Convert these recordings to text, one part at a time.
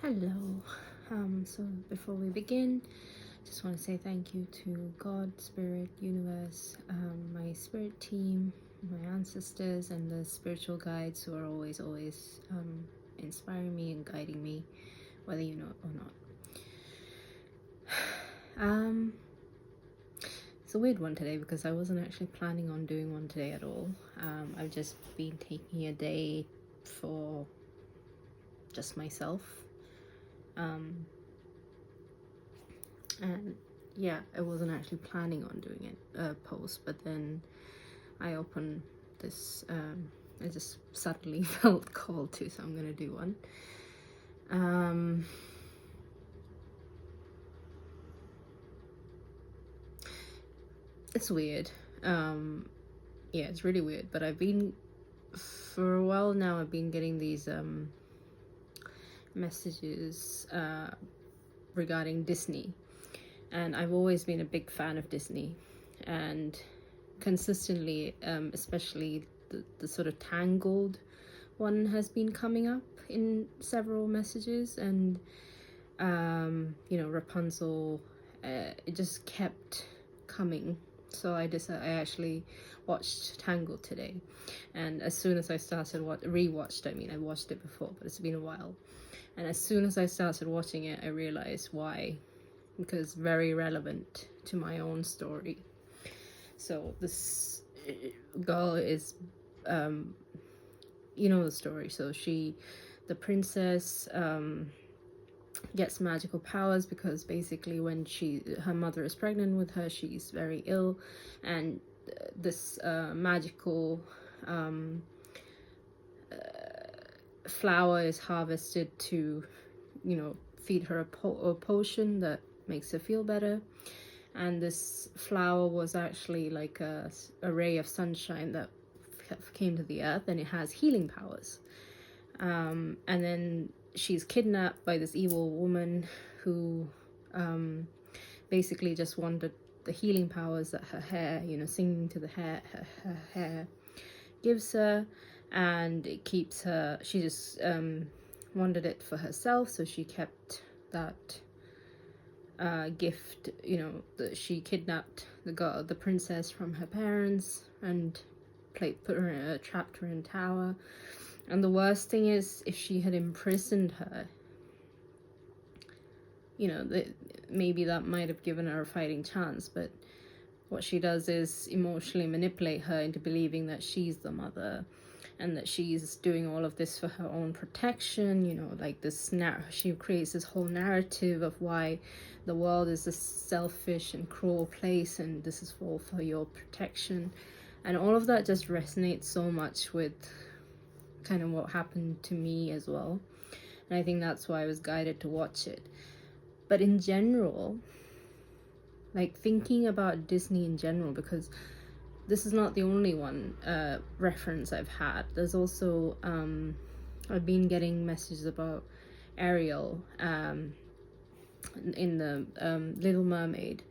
Hello. So before we begin, just want to say thank you to God, Spirit, Universe, my spirit team, my ancestors, and the spiritual guides who are always inspiring me and guiding me, whether you know it or not. It's a weird one today because I wasn't actually planning on doing one today at all. I've just been taking a day for just myself. And yeah, I wasn't actually planning on doing a post, but then I opened this, I just suddenly felt called to, so I'm gonna do one. It's weird. Yeah, it's really weird, but for a while now, I've been getting these messages regarding Disney, and I've always been a big fan of Disney, and consistently, especially the sort of Tangled one has been coming up in several messages, and Rapunzel, it just kept coming. So I actually watched Tangled today, and as soon as I started rewatched, I mean, I watched it before, but it's been a while. And as soon as I started watching it, I realized why, because very relevant to my own story. So this girl is, you know the story. So the princess, gets magical powers because basically when her mother is pregnant with her, she's very ill, and this magical flower is harvested to, feed her a potion that makes her feel better. And this flower was actually like a ray of sunshine that came to the earth, and it has healing powers. And then she's kidnapped by this evil woman who basically just wanted the healing powers that her hair, singing to the hair, her hair gives her, and it keeps her. She just wanted it for herself, so she kept that gift. She kidnapped the princess from her parents and trapped her in a tower. And the worst thing is, if she had imprisoned her, maybe that might have given her a fighting chance. But what she does is emotionally manipulate her into believing that she's the mother, and that she's doing all of this for her own protection. Like she creates this whole narrative of why the world is a selfish and cruel place, and this is all for your protection. And all of that just resonates so much with kind of what happened to me as well, and I think that's why I was guided to watch it. But in general, like thinking about Disney in general, because this is not the only one reference I've had. There's also I've been getting messages about Ariel in the Little Mermaid,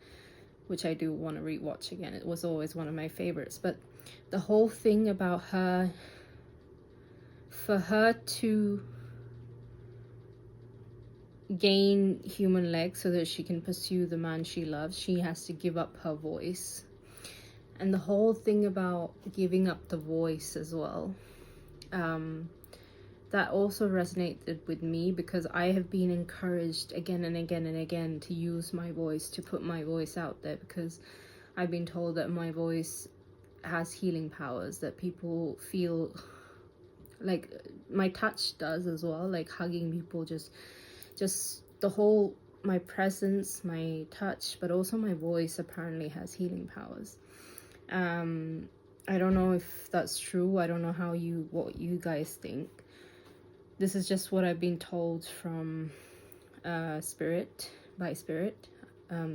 which I do want to rewatch again. It was always one of my favorites. But the whole thing about her, for her to gain human legs so that she can pursue the man she loves, she has to give up her voice. And the whole thing about giving up the voice as well, that also resonated with me, because I have been encouraged again and again and again to use my voice, to put my voice out there, because I've been told that my voice has healing powers, that people feel like my touch does as well, like hugging people, just the whole, my presence, my touch, but also my voice apparently has healing powers. I don't know if that's true. I don't know what you guys think. This is just what I've been told from spirit,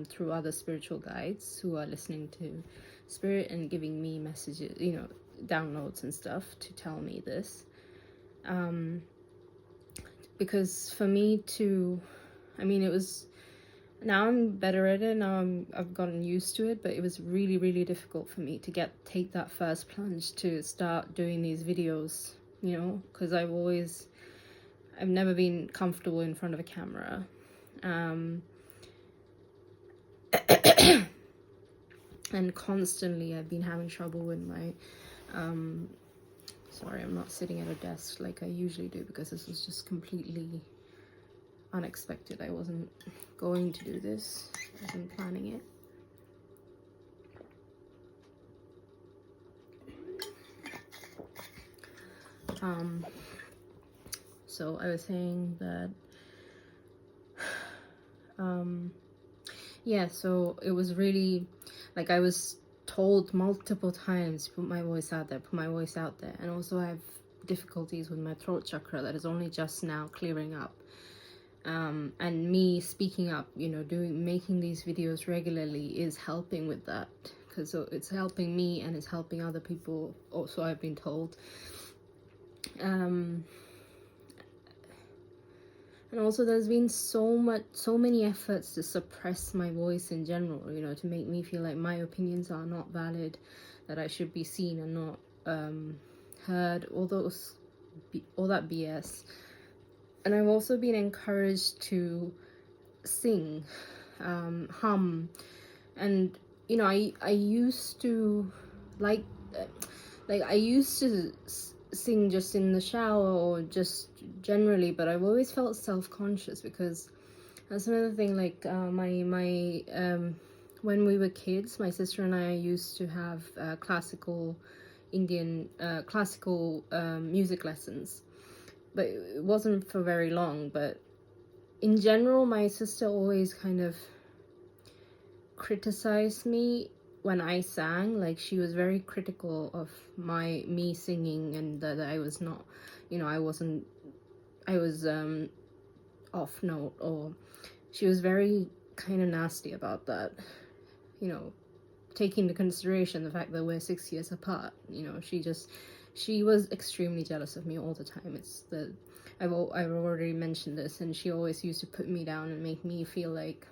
through other spiritual guides who are listening to spirit and giving me messages, downloads and stuff to tell me this. Because for me to, it was, now I'm better at it, I've gotten used to it, but it was really, really difficult for me to take that first plunge to start doing these videos, because I've never been comfortable in front of a camera. And constantly I've been having trouble with my sorry, I'm not sitting at a desk like I usually do, because this was just completely unexpected. I wasn't going to do this. I wasn't planning it. So I was saying that yeah, so it was really like I was told multiple times, put my voice out there, put my voice out there. And also I have difficulties with my throat chakra that is only just now clearing up. And me speaking up, you know, making these videos regularly is helping with that, because it's helping me and it's helping other people also, I've been told. And also there's been so many efforts to suppress my voice in general, you know, to make me feel like my opinions are not valid, that I should be seen and not heard, all that BS. And I've also been encouraged to sing, hum, and you know, I used to like I used to sing just in the shower or just generally, but I've always felt self-conscious, because that's another thing. Like when we were kids, my sister and I used to have classical Indian music lessons, but it wasn't for very long. But in general, my sister always kind of criticized me when I sang. Like, she was very critical of me singing, and that I was not, you know, I was off note, or she was very kind of nasty about that, you know, taking into consideration the fact that we're 6 years apart. You know, she was extremely jealous of me all the time. It's the I've already mentioned this, and she always used to put me down and make me feel like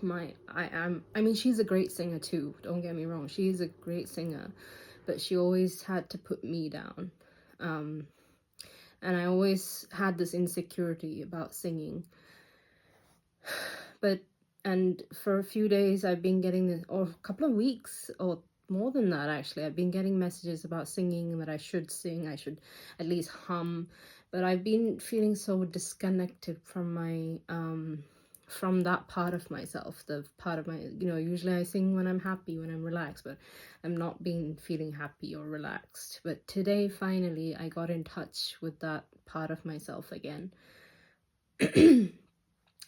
I mean, she's a great singer too, don't get me wrong, she's a great singer, but she always had to put me down. And I always had this insecurity about singing. And for a few days I've been getting this, or a couple of weeks, or more than that actually, I've been getting messages about singing, that I should sing, I should at least hum, but I've been feeling so disconnected from my from that part of myself, the part of my, you know, usually I sing when I'm happy, when I'm relaxed, but I'm not feeling happy or relaxed. But today finally I got in touch with that part of myself again. I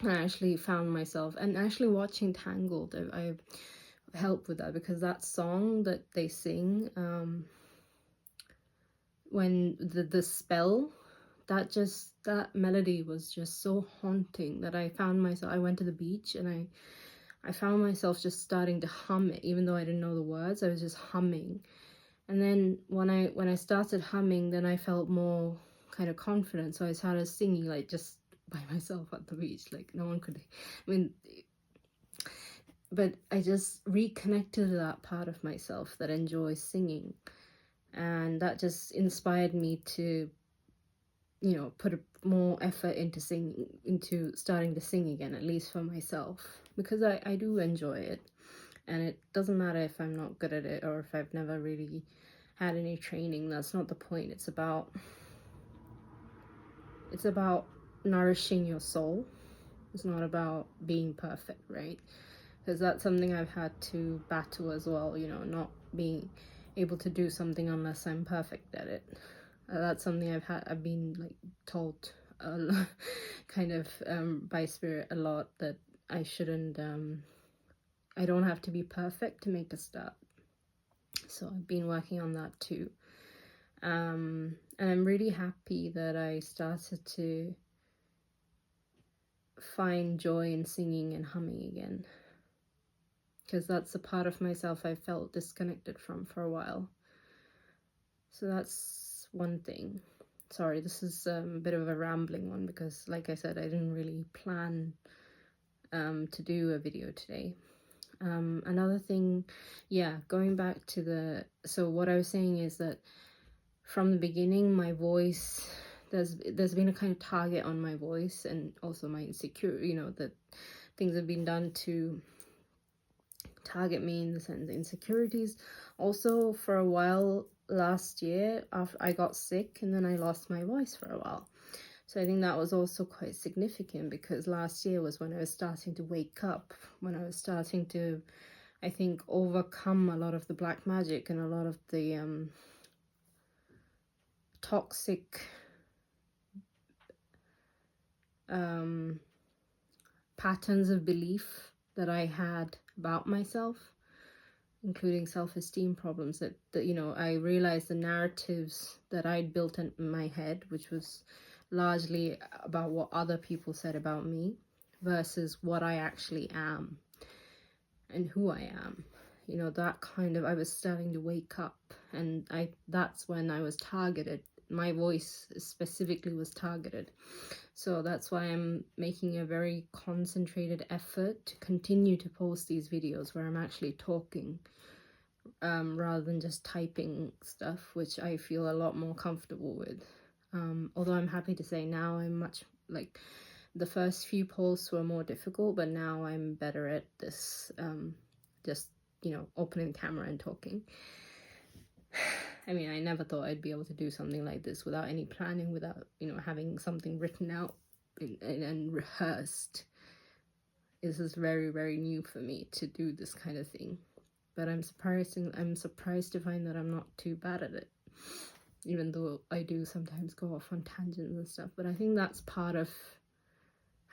actually found myself, and actually watching Tangled, I helped with that, because that song that they sing, when the spell, that melody was just so haunting that I went to the beach, and I found myself just starting to hum it, even though I didn't know the words. I was just humming. And then when I started humming, then I felt more kind of confident, so I started singing, like, just by myself at the beach, like no one could, I mean, but I just reconnected to that part of myself that enjoys singing, and that just inspired me to, you know, put more effort into starting to sing again, at least for myself, because I do enjoy it. And it doesn't matter if I'm not good at it, or if I've never really had any training. That's not the point. It's about nourishing your soul. It's not about being perfect, right? Because that's something I've had to battle as well, you know, not being able to do something unless I'm perfect at it. That's something I've been like told kind of by spirit a lot, that I shouldn't, I don't have to be perfect to make a start. So I've been working on that too. And I'm really happy that I started to find joy in singing and humming again, because that's a part of myself I felt disconnected from for a while. So that's one thing. Sorry, this is a bit of a rambling one, because like I said, I didn't really plan to do a video today. Another thing, yeah, going back to so what I was saying is that from the beginning, my voice, there's been a kind of target on my voice, and also my insecurity, you know, that things have been done to target me in the sense of insecurities. Also, for a while last year, after I got sick, and then I lost my voice for a while. So I think that was also quite significant, because last year was when I was starting to wake up, when I was starting to, I think, overcome a lot of the black magic and a lot of the toxic patterns of belief that I had about myself, including self-esteem problems, that you know, I realized the narratives that I'd built in my head, which was largely about what other people said about me versus what I actually am and who I am. You know, that kind of, I was starting to wake up, and that's when I was targeted. My voice specifically was targeted. So that's why I'm making a very concentrated effort to continue to post these videos where I'm actually talking, rather than just typing stuff, which I feel a lot more comfortable with. Although I'm happy to say now I'm much, like, the first few posts were more difficult, but now I'm better at this, just, you know, opening the camera and talking. I mean, I never thought I'd be able to do something like this without any planning, without, you know, having something written out and rehearsed. This is very, very new for me to do this kind of thing. But I'm surprised to find that I'm not too bad at it, even though I do sometimes go off on tangents and stuff. But I think that's part of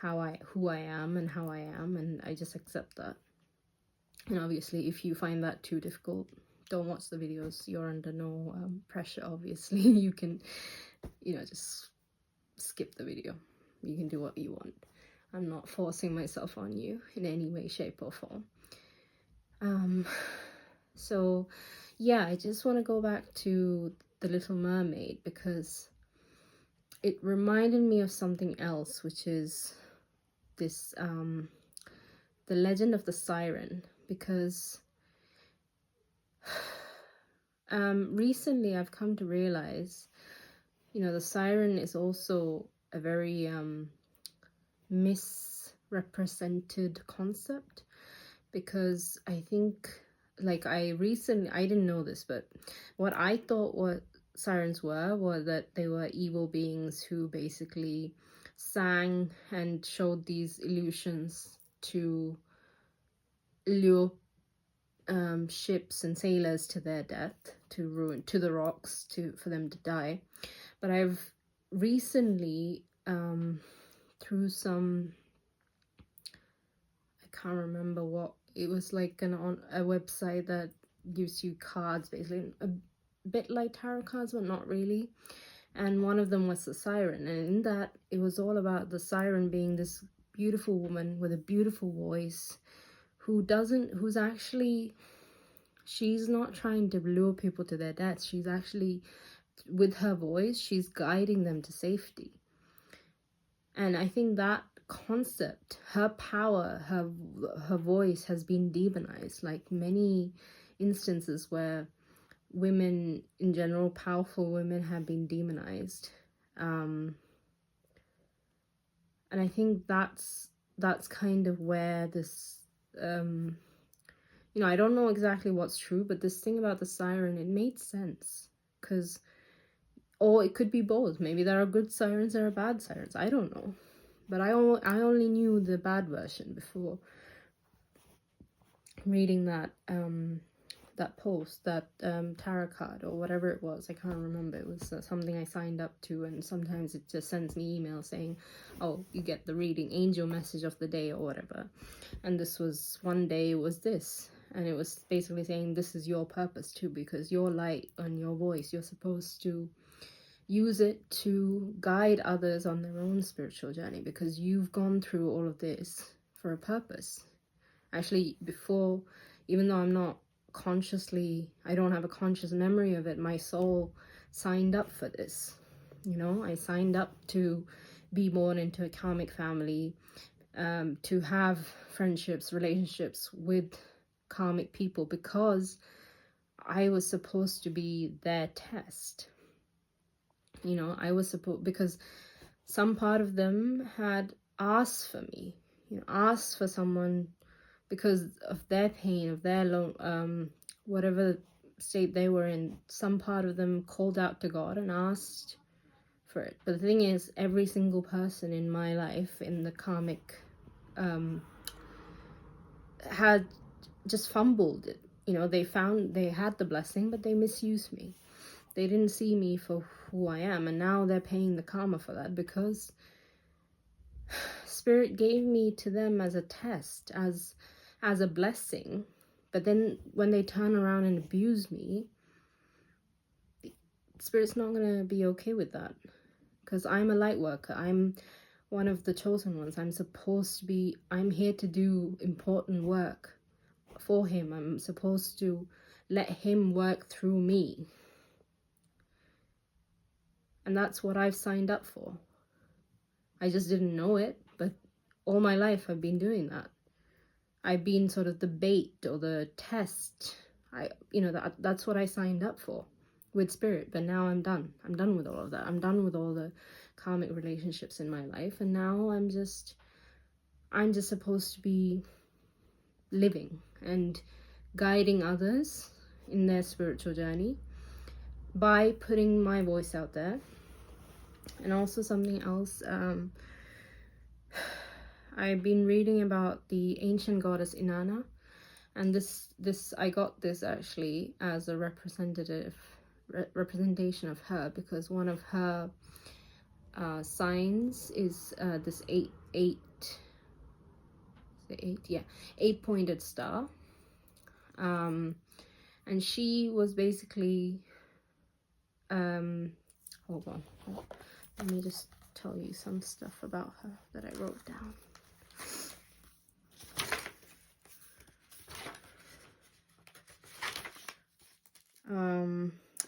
who I am and how I am, and I just accept that. And obviously, if you find that too difficult, don't watch the videos. You're under no pressure, obviously. You can, you know, just skip the video. You can do what you want. I'm not forcing myself on you in any way, shape, or form. So yeah, I just want to go back to The Little Mermaid, because it reminded me of something else, which is this the legend of the siren. Because recently I've come to realize, you know, the siren is also a very misrepresented concept. Because I think, like, I didn't know this, but what I thought what sirens were that they were evil beings who basically sang and showed these illusions to lure ships and sailors to their death, to the rocks, for them to die. But I've recently, through some, I can't remember what it was, like on a website that gives you cards, basically a bit like tarot cards, but not really. And one of them was the siren, and in that it was all about the siren being this beautiful woman with a beautiful voice, who's actually, she's not trying to lure people to their death. She's actually, with her voice, she's guiding them to safety. And I think that concept, her power, her voice has been demonized, like many instances where women in general, powerful women, have been demonized. And I think that's kind of where this, you know, I don't know exactly what's true, but this thing about the siren, it made sense. Because, or it could be both. Maybe there are good sirens, there are bad sirens. I don't know. But I only knew the bad version before reading that that post, that tarot card, or whatever it was. I can't remember. It was something I signed up to, and sometimes it just sends me emails saying, oh, you get the reading, angel message of the day, or whatever. And this was, one day it was this, and it was basically saying, this is your purpose too, because your light and your voice, you're supposed to use it to guide others on their own spiritual journey, because you've gone through all of this for a purpose. Actually, before, even though I'm not consciously, I don't have a conscious memory of it, my soul signed up for this. You know, I signed up to be born into a karmic family, to have friendships, relationships with karmic people, because I was supposed to be their test. You know, I was supposed, because some part of them had asked for me, you know, asked for someone because of their pain, of their whatever state they were in. Some part of them called out to God and asked for it. But the thing is, every single person in my life, in the karmic, had just fumbled it. You know, they had the blessing, but they misused me. They didn't see me for who I am, and now they're paying the karma for that, because Spirit gave me to them as a test, as a blessing. But then when they turn around and abuse me, Spirit's not going to be okay with that, because I'm a light worker. I'm one of the chosen ones. I'm here to do important work for him. I'm supposed to let him work through me. And that's what I've signed up for. I just didn't know it, but all my life I've been doing that. I've been sort of the bait or the test. That's what I signed up for with Spirit. But now I'm done. I'm done with all of that. I'm done with all the karmic relationships in my life, and now I'm just supposed to be living and guiding others in their spiritual journey by putting my voice out there. And also something else, I've been reading about the ancient goddess Inanna, and this I got this actually as a representation of her, because one of her signs is this eight-pointed star, and she was basically hold on, let me just tell you some stuff about her that I wrote down.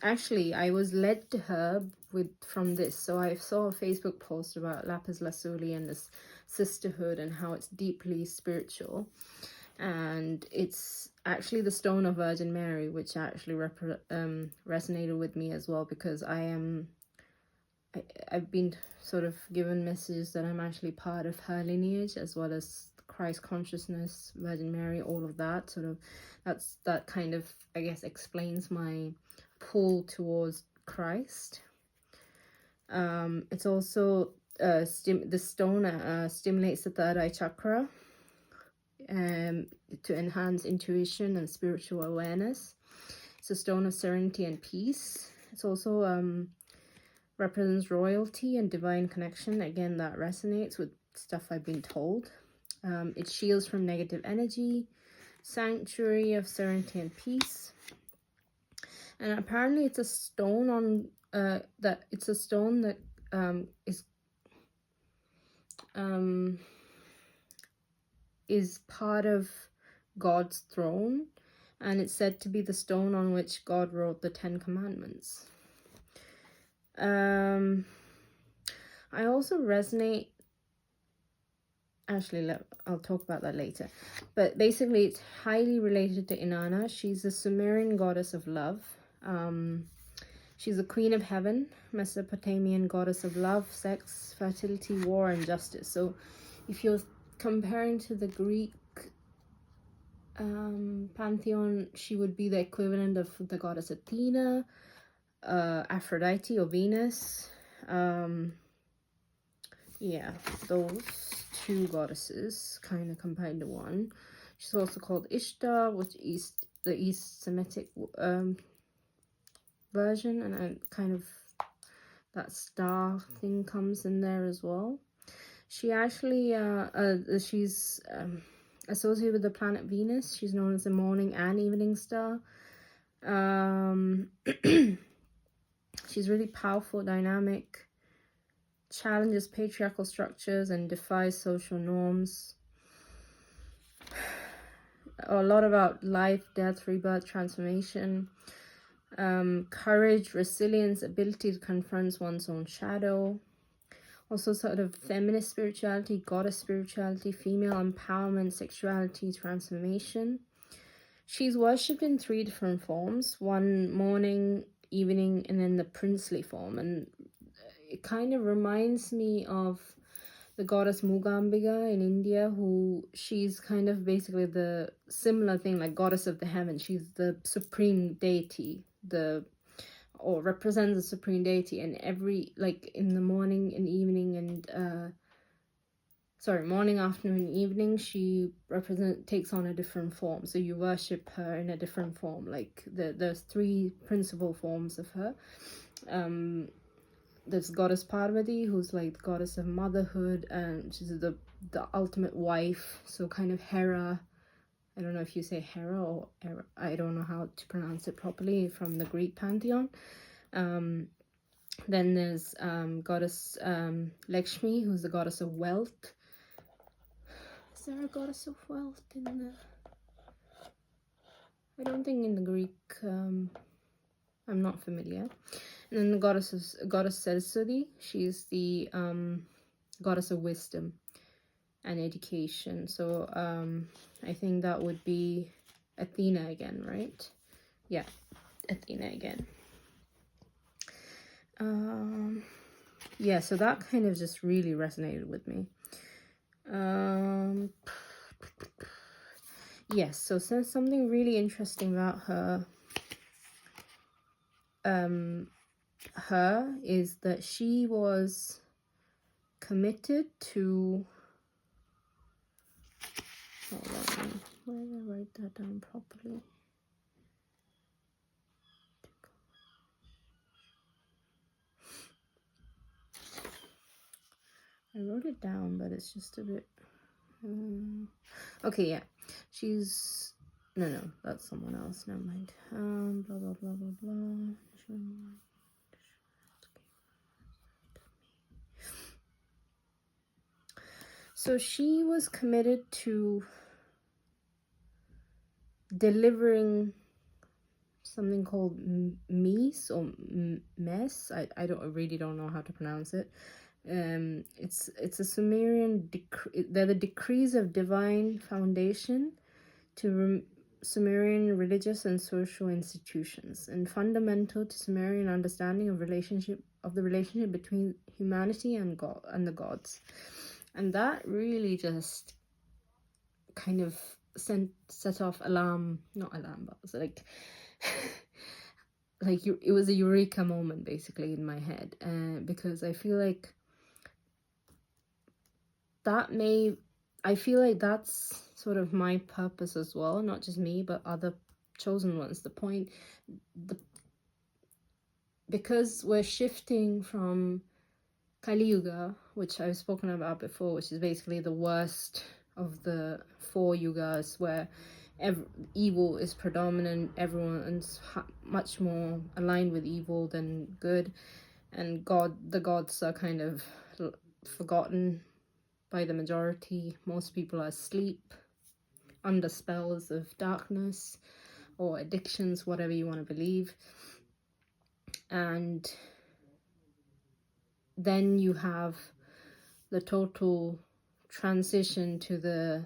Actually, I was led to her from this. So I saw a Facebook post about lapis lazuli and this sisterhood and how it's deeply spiritual, and it's actually the stone of Virgin Mary, which actually resonated with me as well, because I've been sort of given messages that I'm actually part of her lineage, as well as Christ consciousness, Virgin Mary, all of that. Sort of that kind of, I guess, explains my pull towards Christ. It's also the stone stimulates the third eye chakra to enhance intuition and spiritual awareness. It's a stone of serenity and peace. It's also represents royalty and divine connection. Again, that resonates with stuff I've been told. It shields from negative energy, sanctuary of serenity and peace. And apparently it's a stone that is part of God's throne, and it's said to be the stone on which God wrote the 10 Commandments. I also resonate, actually I'll talk about that later, but basically it's highly related to Inanna. She's a Sumerian goddess of love. She's the queen of heaven, Mesopotamian goddess of love, sex, fertility, war, and justice. So if you're comparing to the Greek pantheon, she would be the equivalent of the goddess Athena, Aphrodite or Venus. Yeah, those two goddesses kind of combined into one. She's also called Ishtar, which is the East Semitic version, and kind of that star thing comes in there as well. She actually she's associated with the planet Venus. She's known as the morning and evening star. She's really powerful, dynamic, challenges patriarchal structures and defies social norms. A lot about life, death, rebirth, transformation, courage, resilience, ability to confront one's own shadow. Also sort of feminist spirituality, goddess spirituality, female empowerment, sexuality, transformation. She's worshipped in 3 different forms: one morning, evening, and then the princely form. And it kind of reminds me of the goddess Mugambiga in India, who she's kind of basically the similar thing, like goddess of the heaven. She's the supreme deity, or represents the supreme deity, and every, like, in the morning and evening and morning, afternoon, evening, she takes on a different form. So you worship her in a different form. Like there's 3 principal forms of her. There's goddess Parvati, who's like the goddess of motherhood, and she's the ultimate wife. So kind of Hera. I don't know if you say Hera or Hera. I don't know how to pronounce it properly, from the Greek pantheon. Then there's goddess Lakshmi, who's the goddess of wealth. Is there a goddess of wealth in the... I don't think in the Greek. I'm not familiar. And then the goddess Saraswati. She's the goddess of wisdom and education. So I think that would be Athena again, right? Yeah, Athena again. Yeah, so that kind of just really resonated with me. Yes, so something really interesting about her is that she was committed to... Hold on, where did I write that down properly? I wrote it down, but it's just a bit... okay, yeah. She's... No, that's someone else. Never mind. Blah, blah, blah, blah, blah. So she was committed to delivering something called mes or mes. I really don't know how to pronounce it. It's a Sumerian they're the decrees of divine foundation to Sumerian religious and social institutions, and fundamental to Sumerian understanding of the relationship between humanity and God and the gods. And that really just kind of set off not alarm bells, like it was a eureka moment basically in my head, because I feel like that's sort of my purpose as well, not just me but other chosen ones. Because we're shifting from Kali Yuga, which I've spoken about before, which is basically the worst of the 4 yugas, where evil is predominant, everyone's much more aligned with evil than good, and the gods are kind of forgotten by the majority. Most people are asleep under spells of darkness or addictions, whatever you want to believe. And then you have the total transition to the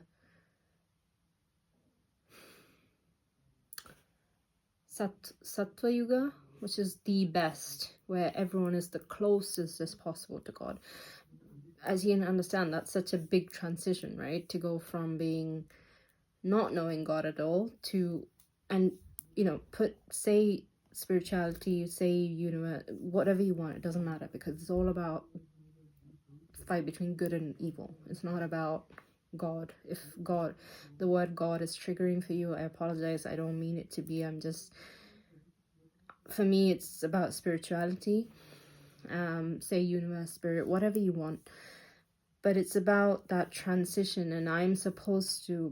Sattva Yuga, which is the best, where everyone is the closest as possible to God. As you can understand, that's such a big transition, right? To go from being not knowing God at all to, and say spirituality, say whatever you want, it doesn't matter, because it's all about fight between good and evil. It's not about God. If the word God is triggering for you, I apologize. I don't mean it to be. For me, it's about spirituality. Say universe, spirit, whatever you want. But it's about that transition, and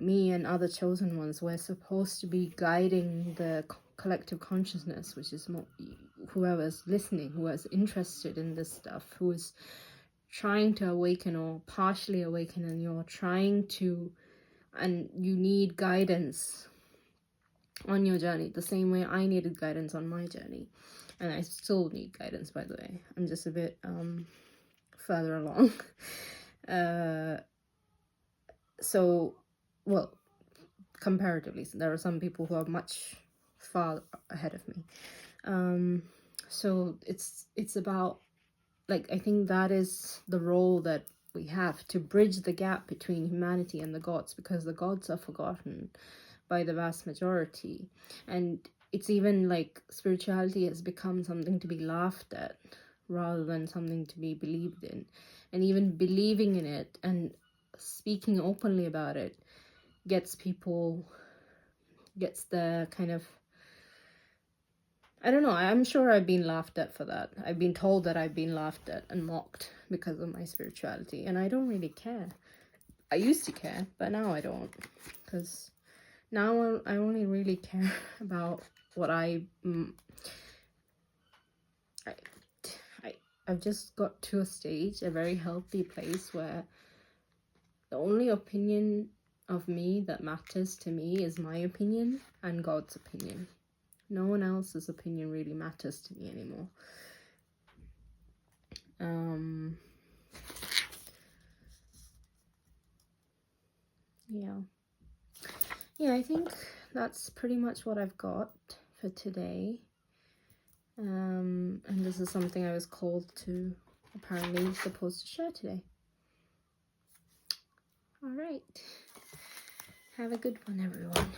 me and other chosen ones, we're supposed to be guiding the collective consciousness, which is whoever's listening, who is interested in this stuff, who is trying to awaken or partially awaken, and you need guidance on your journey the same way I needed guidance on my journey, and I still need guidance, by the way. I'm just a bit further along. Comparatively, so there are some people who are much far ahead of me. So it's about like, I think that is the role that we have, to bridge the gap between humanity and the gods, because the gods are forgotten by the vast majority. And it's even like spirituality has become something to be laughed at rather than something to be believed in. And even believing in it and speaking openly about it gets the kind of, I don't know, I'm sure I've been laughed at for that. I've been told that I've been laughed at and mocked because of my spirituality, and I don't really care. I used to care, but now I don't, because now I only really care about what I've just got to a stage, a very healthy place, where the only opinion of me that matters to me is my opinion and God's opinion. No one else's opinion really matters to me anymore. Yeah, I think that's pretty much what I've got for today. And this is something I was called to, apparently supposed to share today. All right. Have a good one, everyone.